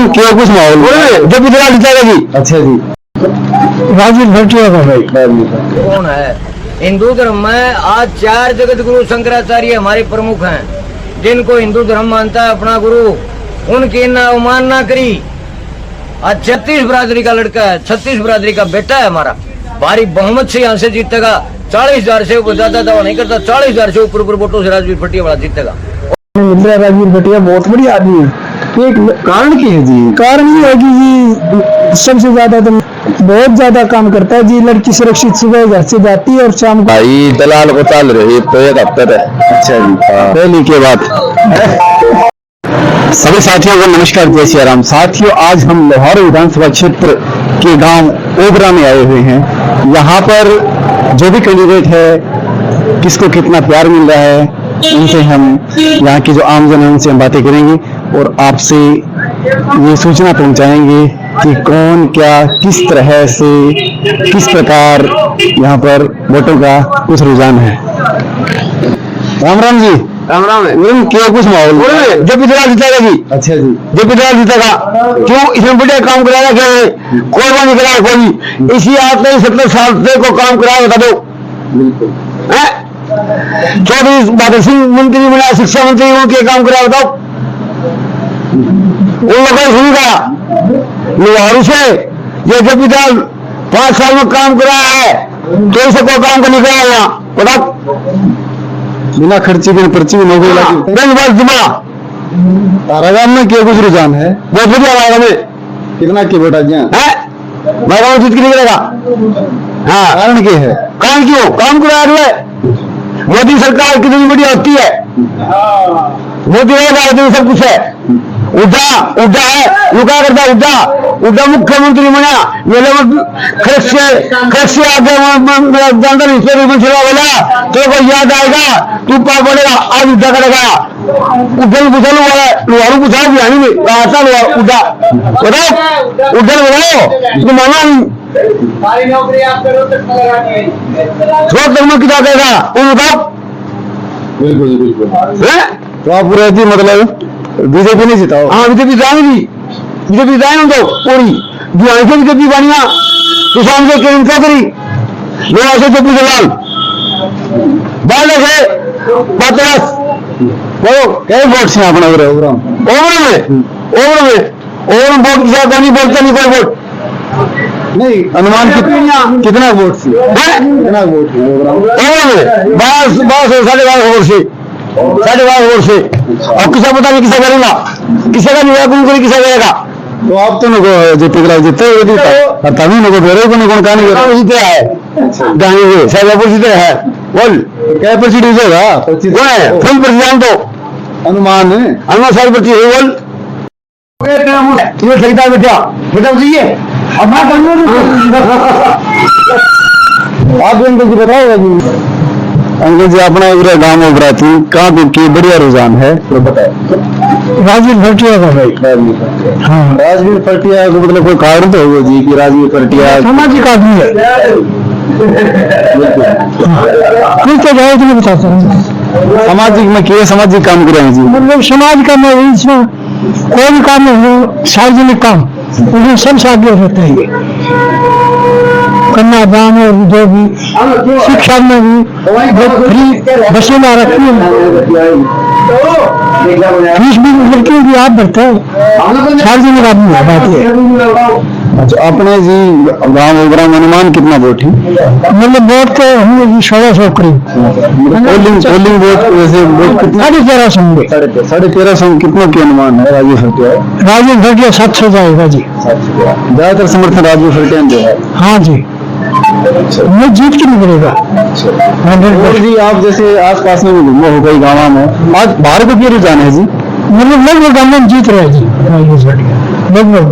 क्या कुछ माहौल जब इतना जीतेगा जी। अच्छा जी, राजीव भटिया का भाई कौन है? हिंदू धर्म में आज 4 जगत गुरु शंकराचार्य हमारे प्रमुख हैं, जिनको हिंदू धर्म मानता है अपना गुरु, उनकी ना अवमानना करी। आज 36 बरादरी का लड़का है, 36 बरादरी का बेटा है हमारा, भारी बहुमत से यहाँ से जीतेगा। 40,000 से ऊपर ज्यादा दावा नहीं करता, 40,000 से ऊपर वोटों से राजवीर भटिया वाला जीतेगा। इंदिरा राजवीर भटिया बहुत बड़ी आदमी है। एक कारण क्या है जी? कारण ये है कि जी सबसे ज्यादा तो बहुत ज्यादा काम करता है जी। लड़की सुरक्षित सुबह घर से जाती है और शाम को भाई दलाल को चाल रही तो एक हफ्ते है। अच्छा जी, पहली के बाद सभी साथियों को नमस्कार, जय श्री राम। साथियों, आज हम लाहौर विधानसभा क्षेत्र के गांव ओबरा में आए हुए हैं। यहाँ पर जो भी कैंडिडेट है, किसको कितना प्यार मिल रहा है, उनसे हम यहाँ की जो आमजन है उनसे हम बातें करेंगे और आपसे ये सूचना पहुंचाएंगे कि कौन क्या किस तरह से किस प्रकार यहाँ पर वोटों का कुछ रुझान है। राम राम जी। राम राम है। क्या कुछ माहौल जब इतना जीतेगा जी। अच्छा जी, जब इतना जीतेगा क्यों? इसमें बढ़िया काम कराया क्या है? कोई नहीं कराया कोई। इसी आपने 70 साल से को काम कराया, बता दो। बिल्कुल 24 बादल सिंह मंत्री बना, शिक्षा मंत्री उनके काम कराया, बताओ। उन लोगों ने सुनी कहा लाहौर से ये जब इतना 5 साल में काम कराया है तो इसे कोई काम का नहीं कराया यहाँ, बताओ। बिना खर्चे बिना पर्ची में नौकरी लगी। बस जुमा तारागाम में क्या कुछ रुझान है? बहुत बढ़िया हमारा में कितना की वोट आज है? मैं जीत के निकलेगा। हाँ, कारण क्या है? कारण क्यों काम करा रही है? मोदी सरकार कितनी बढ़िया होती है, मोदी ने सब कुछ है। उड्डा है, वो क्या करता है? उड्डा मुख्यमंत्री बना, मेरे खर्च से आगे जानता नहीं बोला तो को याद आएगा, तू पा पड़ेगा। आज उड्डा करेगा, उड्डल बुझल वाला लोहारू बुझा भी आनी में आता उड्डा बताओ, उड्डल बनाओ तो मानो नौकरी आप करो तक कितना देगा वो बताओ। बिल्कुल बिल्कुल है तो आप पूरा जी मतलब बीजेपी नहीं जिताओ। हाँ, बीजेपी जाएगी, बीजेपी जाए तो पूरी दिहाड़ी से बीजेपी बनिया किसान से केंद्र क्या करी लोग ऐसे चुप्पी दलाल बाल है 50 वो कई वोट से अपना ओवर वोट नहीं बोलते नहीं कोई वोट नहीं। अनुमान कितना वोट से कितना वोट बस 12.5 वोट से 12.5 वोट से। और किसा पता नहीं किसा करेगा, किसी का नहीं करी किसा करेगा। तो आप तो जीते जीते तभी नको बेरे को कौन कहानी जीते है गाँव साहब जीते है। बोल क्या पर्ची होगा? कौन है फुल पर्ची जान दो अनुमान है, अनुमान सारी पर्ची है। बोल ये खरीदा बेटा बेटा चाहिए अब आप इनको जी बताओगा जी। अंकल जी अपना एक गाँव उभरा थी कहाँ की बढ़िया रुझान है तो बताए। राजवीर भटिया का भाई। हाँ, राजवीर भटिया को मतलब कोई कारण तो होगा जी कि राजवीर भटिया सामाजिक आदमी है। कुछ तो जाए तो मैं बताता हूँ सामाजिक में क्या सामाजिक काम करेंगे जी। मतलब समाज का में इसमें कोई भी काम हो, सार्वजनिक काम उसमें सबसे आगे रहता है ये कन्या दान और जो भी शिक्षा में भी फ्री बसें ला रखी है, फीस भी लड़कियों की आप भरता है, सार्वजनिक आदमी है बात है। अच्छा, अपने जी गाँव ओबरा में अनुमान कितना वोट है? मतलब वोट तो होंगे जी 1,600 करीब। पोलिंग वोट वैसे वोट कितना? 1350 होंगे। 1350 कितनों के अनुमान है? राजीव भटिया 700 जाएगा जी। ज्यादातर समर्थन राजीव भटिया जो है। हाँ जी, वो जीत के निकलेगा। और जी आप जैसे आस पास में घूमो हो गई गाँव में, आज बाहर को क्यों रुझान है जी? मतलब लगभग गाँव में जीत रहे जी राजीव भटिया लगभग।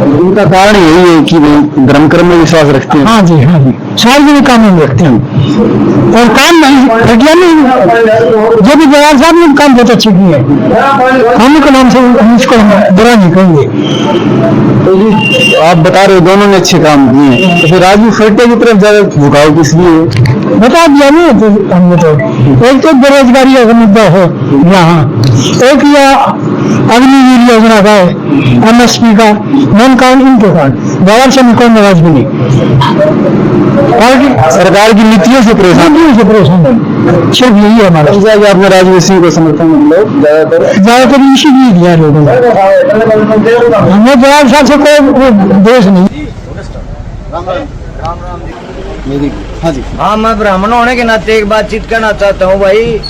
इनका कारण यही है कि वो धर्म कर्म में विश्वास रखते हैं। हाँ जी, हाँ जी, सार्वजनिक काम में रखते हैं और काम नहीं भटिया नहीं जो भी जवाहर साहब ने काम बहुत अच्छे किए हैं, हम के नाम से इसको बुरा नहीं कहेंगे। तो जी आप बता रहे हो दोनों ने अच्छे काम किए हैं, तो फिर राजवीर भटिया की तरफ ज्यादा झुकाव किस लिए बता दिया नहीं? तो हमने तो एक तो बेरोजगारी का मुद्दा हो यहाँ, एक या अग्निवीर योजना का है, MSP का नॉन काउंट इनके कारण गवर से कोई नाराज भी नहीं। पार्टी सरकार की नीतियों से परेशान सिर्फ यही है हमारा। आपने राजवीर सिंह को समर्थन मतलब ज्यादातर इसीलिए दिया लोगों ने, हमें जवाब साहब से कोई देश नहीं। हाँ जी, हाँ, मैं ब्राह्मण होने के नाते एक बातचीत करना चाहता हूँ भाई।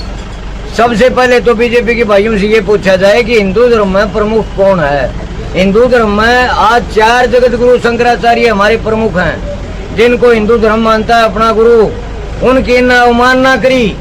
सबसे पहले तो बीजेपी के भाइयों से ये पूछा जाए कि हिंदू धर्म में प्रमुख कौन है। हिंदू धर्म में आज 4 जगत गुरु शंकराचार्य हमारे प्रमुख हैं, जिनको हिंदू धर्म मानता है अपना गुरु, उनकी न अवमानना करी।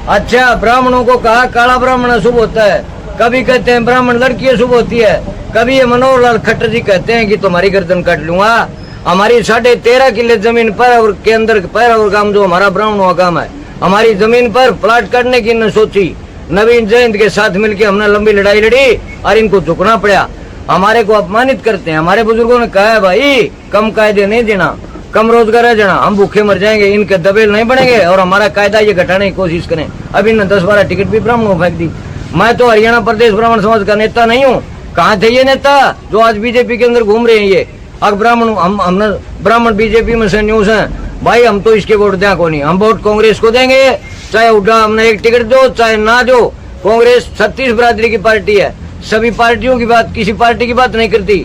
अच्छा, ब्राह्मणों को कहा काला ब्राह्मण अशुभ होता है, कभी कहते हैं ब्राह्मण लड़की अशुभ होती है, कभी ये मनोहर लाल खट्टर जी कहते हैं कि तुम्हारी गर्दन काट लूंगा। हमारी 13.5 किले जमीन पर और के अंदर पैरावर गांव जो हमारा ब्राह्मणों का गांव है, हमारी जमीन पर प्लाट काटने की न सोची। नवीन जयंत के साथ मिलकर हमने लंबी लड़ाई लड़ी और इनको झुकना पड़ा। हमारे को अपमानित करते हैं। हमारे बुजुर्गों ने कहा है भाई कम कायदे नहीं देना, कम रोजगार है देना, हम भूखे मर जाएंगे, इनके दबेल नहीं बनेंगे और हमारा कायदा ये घटाने की कोशिश करें। अभी इन्होंने 10-12 टिकट भी ब्राह्मणों फेंक दी। मैं तो हरियाणा प्रदेश ब्राह्मण समाज का नेता नहीं हूँ। कहाँ थे ये नेता जो आज बीजेपी के अंदर घूम रहे हैं? ये अब ब्राह्मण हमने ब्राह्मण बीजेपी में से न्यूज है भाई, हम तो इसके वोट दें को नहीं, हम वोट कांग्रेस को देंगे। चाहे उड़ा हमने एक टिकट दो चाहे ना दो। कांग्रेस 36 बरादरी की पार्टी है, सभी पार्टियों की बात, किसी पार्टी की बात नहीं करती।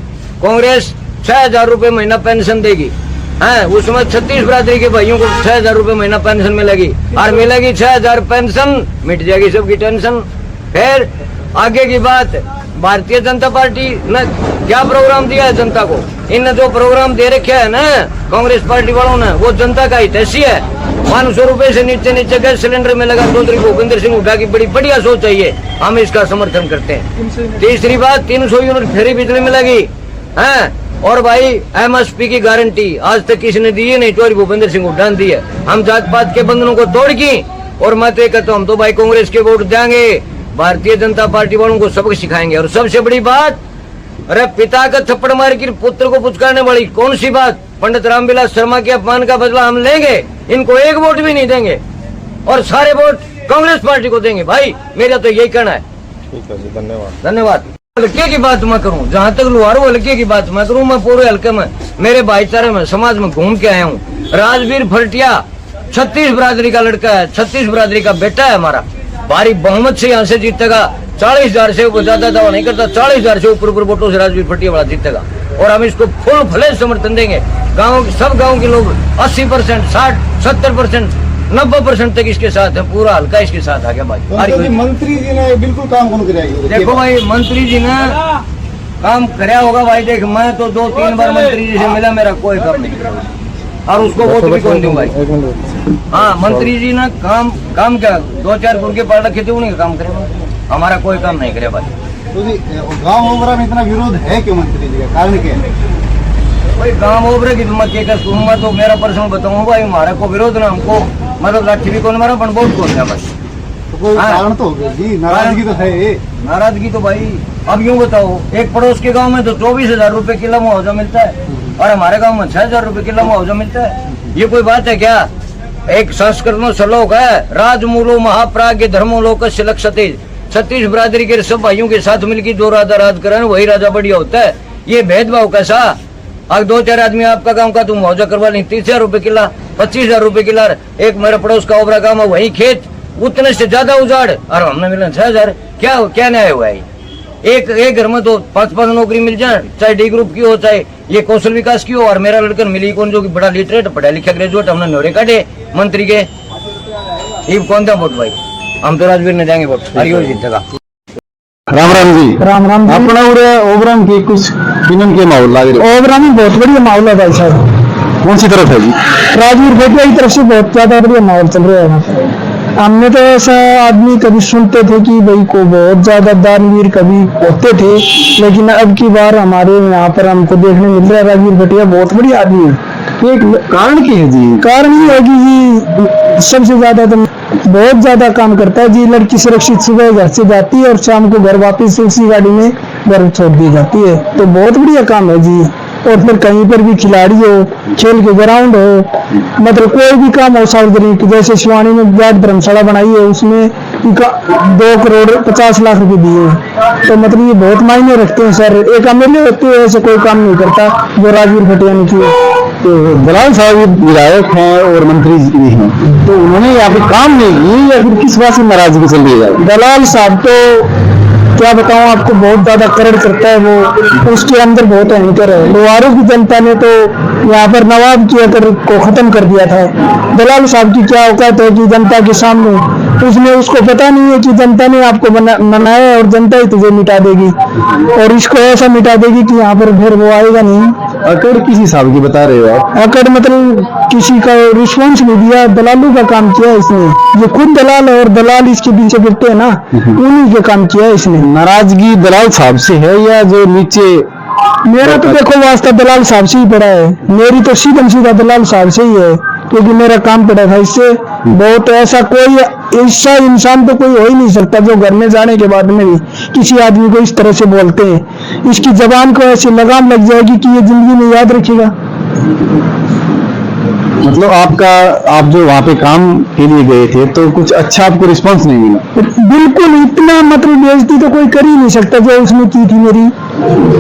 कांग्रेस 6,000 रुपए महीना पेंशन देगी, है उसमें 36 बरादरी के भाइयों को 6,000 रुपए महीना पेंशन मिलेगी और मिलेगी 6,000 पेंशन, मिट जाएगी सबकी टेंशन। फिर आगे की बात, भारतीय जनता पार्टी ने क्या प्रोग्राम दिया है जनता को? इनने जो प्रोग्राम दे रखे है ना कांग्रेस पार्टी वालों ने, वो जनता का हितैषी है। 500 रुपए से नीचे गैस सिलेंडर में लगा चौधरी भूपेंद्र सिंह हुड्डा की बड़ी बढ़िया सोच है ये, हम इसका समर्थन करते हैं। तीसरी बात, 300 यूनिट फ्री बिजली मिलेगी, है और भाई MSP की गारंटी आज तक किसी ने दी है नहीं, चौधरी भूपेंद्र सिंह हुड्डा ने दी है। हम जात पात के बंधनों को तोड़ की और मैं तो कहता हूँ हम तो भाई कांग्रेस के वोट देंगे, भारतीय जनता पार्टी वालों को सबक सिखाएंगे। और सबसे बड़ी बात, अरे पिता का थप्पड़ मार कर पुत्र को पुचकारने वाली कौन सी बात? पंडित रामविलास शर्मा के अपमान का बदला हम लेंगे, इनको एक वोट भी नहीं देंगे और सारे वोट कांग्रेस पार्टी को देंगे। भाई मेरा तो यही कहना है। ठीक है जी, धन्यवाद। धन्यवाद। हल्के की बात मैं करूं, जहाँ तक लुहारू हल्के की बात मैं करूं, मैं पूरे हल्के में मेरे भाईचारे में समाज में घूम के आया हूँ। राजवीर फरटिया 36 बरादरी का लड़का है, 36 बरादरी का बेटा है हमारा, भारी बहुमत से यहाँ से जीतेगा। 40,000 से ऊपर, ज्यादा दावा नहीं करता, 40,000 से ऊपर वोटों से राजवीर फरटिया वाला जीतेगा और हम इसको फुल फ्लेज समर्थन देंगे। सब गाँव के लोग 80%, 60, 70%, 90% तक इसके साथ है, पूरा हल्का इसके साथ आ गया भाई। मंत्री जी ने बिल्कुल काम कौन कराएगी? देखो भाई, मंत्री जी ने काम कराया होगा भाई। देख मैं तो 2-3 बार मंत्री जी से मिला, मेरा कोई काम नहीं और उसको वोट भी कौन दूं भाई। हाँ, मंत्री जी ने काम क्या 2-4 गुर्गे पाल रखे थे, उन्हीं का काम करे, हमारा कोई काम नहीं करे भाई। तो जी गाँव ओबरा में इतना विरोध है क्यों मंत्री जी का? कारण क्या है? भाई गाँव ओबरा की मैं क्या मैं तो मेरा पर्सनल बताऊँ भाई, हमारा को विरोध ना, हमको मतलब लाठी भी कौन मारा पर वोट कौन है बस। तो कोई कारण तो होगा जी, नाराजगी तो है। नाराजगी तो भाई अब यूँ बताओ, एक पड़ोस के गांव में तो 24,000 रुपए किलो मुआवजा मिलता है और हमारे गांव में 6,000 रुपए किलो मुआवजा मिलता है। ये कोई बात है क्या? एक संस्कृत में श्लोक है, राजमूलो महाप्राज्ञ धर्मो लोकस्य लक्ष्यते। 36 बरादरी के सब भाइयों के साथ मिलकर जो राजा राज करे वही राजा बढ़िया होता है। ये भेदभाव कैसा? अगर 2-4 आदमी आपका गांव का तुम मुआवजा करवा लें 30,000 रुपए किला, 25,000 रुपए किला। एक मेरे पड़ोस का ओबरा गांव है, वही खेत उतने से ज्यादा उजाड़ और हमने मिला 6,000। क्या न्याय हुआ है? एक घर में तो 5-5 नौकरी मिल जाए, चाहे डी ग्रुप की हो चाहे ये कौशल विकास की हो। और मेरा लड़का मिली कौन जो कि बड़ा लिटरेट पढ़ा लिखा ग्रेजुएट, हमने न्योरे काटे मंत्री के। ये कौन था वोट भाई? हम तो राजवीर ने जाएंगे वोट, हरिओ जीतेगा। राम राम जी। राम राम जी। अपना ओबराम की कुछ फिल्म के माहौल लाग रहे? ओबराम में बहुत बढ़िया माहौल है भाई साहब। कौन सी तरफ है जी? राजवीर फरटिया की तरफ से बहुत ज्यादा बढ़िया माहौल चल रहा है यहाँ पे। हमने तो ऐसा आदमी कभी सुनते थे कि भाई को बहुत ज्यादा दानवीर कभी होते थे, लेकिन अब की बार हमारे यहाँ पर हमको देखने मिल रहा है राजवीर फरटिया बहुत बढ़िया आदमी है। एक कारण क्या है जी? कारण ये है कि जी सबसे ज्यादा तो बहुत ज्यादा काम करता है जी। लड़की सुरक्षित सुबह घर से जाती है और शाम को घर वापस उसी गाड़ी में घर छोड़ दी जाती है, तो बहुत बढ़िया काम है जी। और फिर कहीं पर भी खिलाड़ी हो, खेल के ग्राउंड हो, मतलब कोई भी काम हो सार्वजनिक, जैसे शिवानी में विराट धर्मशाला बनाई है, उसमें 2 करोड़ 50 लाख रुपए दिए हैं। तो मतलब ये बहुत मायने रखते हैं सर। एक एमएलए होते हैं ऐसे कोई काम नहीं करता जो राजवीर भटिया ने किया। तो दलाल साहब ये विधायक हैं और मंत्री जी भी हैं, तो उन्होंने यहाँ पे काम नहीं किए या फिर किस बात से नाराजगी चल रही है? दलाल साहब तो क्या बताऊं आपको, बहुत ज्यादा करड़ करता है वो, उसके अंदर बहुत अहंकार है। लोहारों की जनता ने तो यहाँ पर नवाब की अकर को खत्म कर दिया था। दलाल साहब की क्या औकात है कि जनता के सामने, उसने उसको पता नहीं है कि जनता ने आपको मनाया और जनता ही तुझे मिटा देगी और इसको ऐसा मिटा देगी कि यहाँ पर फिर वो आएगा नहीं। अकड़ किस हिसाब की बता रहे हो आप? अकड़ मतलब किसी का रिस्पॉन्स नहीं दिया, दलालों का काम किया इसने। ये खुद दलाल है और दलाल इसके पीछे फिरते हैं ना, उन्हीं के काम किया इसने। नाराजगी दलाल साहब से है या जो नीचे? मेरा तो देखो वास्ता दलाल साहब से ही पड़ा है, मेरी तो सीधा दलाल साहब से ही है, क्योंकि मेरा काम पड़ा था इससे। बहुत ऐसा कोई ऐसा इंसान तो कोई हो ही नहीं सकता जो घर में जाने के बाद में भी किसी आदमी को इस तरह से बोलते हैं। इसकी जबान को ऐसी लगाम लग जाएगी कि ये जिंदगी में याद रखेगा। मतलब आप जो वहाँ पे काम के लिए गए थे तो कुछ अच्छा आपको रिस्पांस नहीं मिला? बिल्कुल, इतना मतलब बेइज्जती तो कोई कर ही नहीं सकता जो उसने की थी मेरी।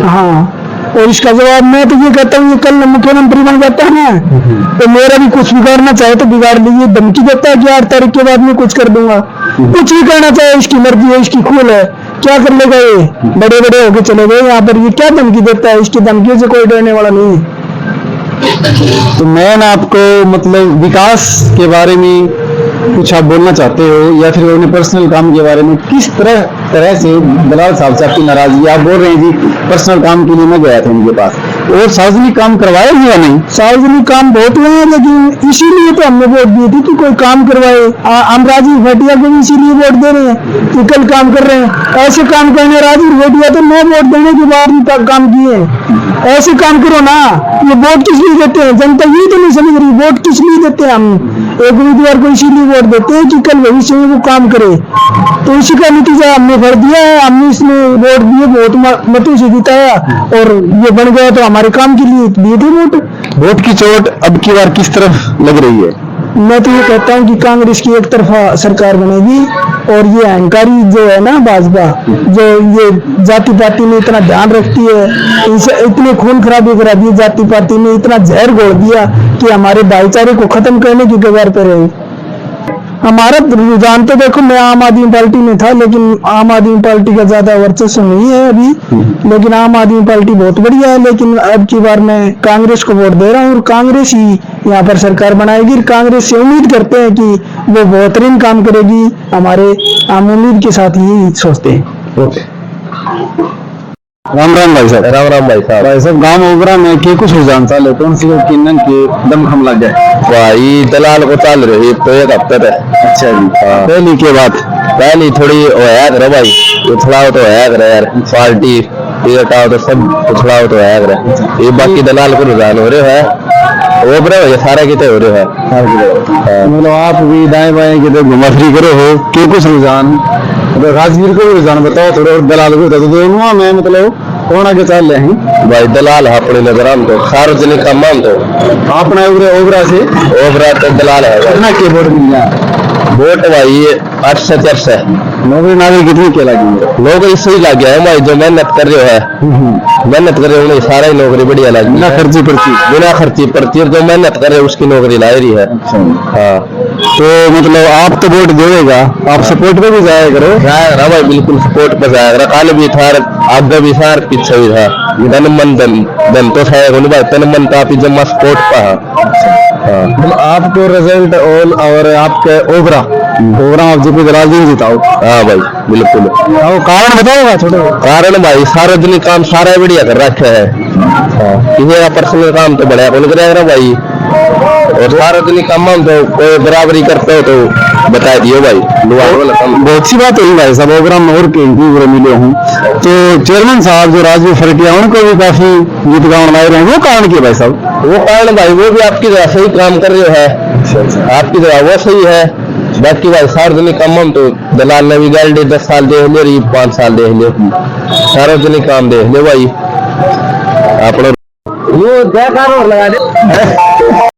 हाँ, और इसका जवाब मैं तो ये कहता हूँ, ये कल मुख्यमंत्री बन जाता है ना तो मेरा भी कुछ बिगाड़ना चाहे तो बिगाड़ लीजिए। धमकी देता है कि 8 तारीख के बाद मैं कुछ कर दूंगा। कुछ भी करना चाहे, इसकी मर्जी है, इसकी खून है, क्या कर लेगा ये? बड़े बड़े होके चले गए यहाँ पर, ये क्या धमकी देता है? इसकी धमकियों से कोई डरने वाला नहीं है। तो मैं ना आपको मतलब विकास के बारे में कुछ आप बोलना चाहते हो या फिर अपने पर्सनल काम के बारे में? किस तरह से दलाल साहब से आपकी नाराजगी? आप बोल रहे हैं जी पर्सनल काम के लिए मैं गया था उनके पास, और सार्वजनिक काम करवाए या नहीं? सार्वजनिक काम बहुत हुए हैं, लेकिन इसीलिए तो हमने वोट दिए थे कि कोई काम करवाए। हम राजीव भटिया को भी इसीलिए वोट दे रहे हैं कि कल काम कर रहे हैं। ऐसे काम करने राजीव भटिया तो 9 वोट देने के बाद भी काम किए हैं। ऐसे काम करो ना। ये वोट किस लिए देते हैं? जनता ये तो नहीं समझ रही वोट किस लिए देते हैं। हम एक उम्मीदवार को इसीलिए वोट देते हैं कि कल भविष्य में वो काम करे। तो इसी का नतीजा हमने भर दिया है। हमने इसमें वोट दिए, बहुत मतों से जिताया और ये बन गया, तो हमारे काम के लिए दिए थे वोट। वोट की चोट अब की बार किस तरफ लग रही है? मैं तो ये कहता हूँ कि कांग्रेस की एक तरफा सरकार बनेगी और ये अहंकारी जो है ना भाजपा, जो ये जाति पाति में इतना ध्यान रखती है, इसे इतने खून खराबी करा दी, जाति पाति में इतना जहर घोल दिया कि हमारे भाईचारे को खत्म करने की कगार पर है। हमारा रुझान तो देखो, मैं आम आदमी पार्टी में था, लेकिन आम आदमी पार्टी का ज्यादा वर्चस्व नहीं है अभी, लेकिन आम आदमी पार्टी बहुत बढ़िया है। लेकिन अब की बार मैं कांग्रेस को वोट दे रहा हूँ और कांग्रेस ही यहाँ पर सरकार बनाएगी। कांग्रेस से उम्मीद करते हैं कि वो बेहतरीन काम करेगी। हमारे हम उम्मीद के साथ ही सोचते हैं। ओके, राम राम भाई साहब। राम राम भाई साहब। भाई साहब, गांव ओबरा में के कुछ रुझान चाले कौन सी किन्नन के दम खम लग गए? भाई दलाल को चाल रही तो 1 हफ्ते है। अच्छा जी। हाँ। पहली के बाद पहली थोड़ी होया करे भाई, उछला तो होया करे यार, पार्टी ये हटाओ तो सब उछला तो होया करे। ये बाकी दलाल को रुझान हो रहे है, ओबरा हो सारा किते हो रहे है। मतलब आप भी दाएं बाएं किते घुमा फिरी करो हो, के कुछ रुझान? तो राजवीर को भी रुझान बताओ थोड़ा और दलाल को बता दो। दोनों में मतलब कौन आगे चल रहे हैं? भाई दलाल अपने नजर आम तो सार्वजनिक काम मान तो अपना ओबरा से ओबरा तो दलाल है भाई। कितना के वोट मिल जाए? वोट भाई 8 से 4 से नौकरी नागरिक कितनी के लगी? नौकरी सही लग गया है भाई, जो मेहनत कर रहे है, मेहनत कर रहे हो सारा ही नौकरी बढ़िया लगी, बिना खर्ची पर्ची। बिना खर्ची पर्ची, जो मेहनत कर रहे उसकी नौकरी ला रही है। हाँ, तो मतलब आप तो वोट देगा, आप सपोर्ट पे भी जाया करो। जाएगा भाई, बिल्कुल सपोर्ट पर जाएगा। काल भी था, आगे भी था, पीछे भी था। धन मन धन तो था भाई, तन मन का आप जमा सपोर्ट पा। मतलब आपको रिजल्ट और आपके ओबरा आप जो दलाल जी जिताओ। हाँ भाई बिल्कुल। वो कारण बताओगा छोटे? कारण भाई सार्वजनिक काम सारा बढ़िया कर रखे है। किसी का पर्सनल काम तो बढ़िया कौन करेगा भाई, और सार्वजनिक काम में तो कोई बराबरी करते हो तो बता दियो भाई। बहुत सी बात हुई भाई साहब, ओबरा में और मिले हूँ तो चेयरमैन साहब जो राजवीर फरटिया उनको भी काफी गीत गाउन लाए रहे हैं, वो कारण क्या भाई साहब? वो कारण भाई वो भी आपकी तरह सही काम कर रहे है, आपकी तरह वो सही है। बाकी भाई सार्वजनिक काम में तो दलाल ने भी गाड़ी 10 साल दे ले, 5 साल दे ले, सार्वजनिक काम दे ले भाई। आप वो जयकार लगा दे।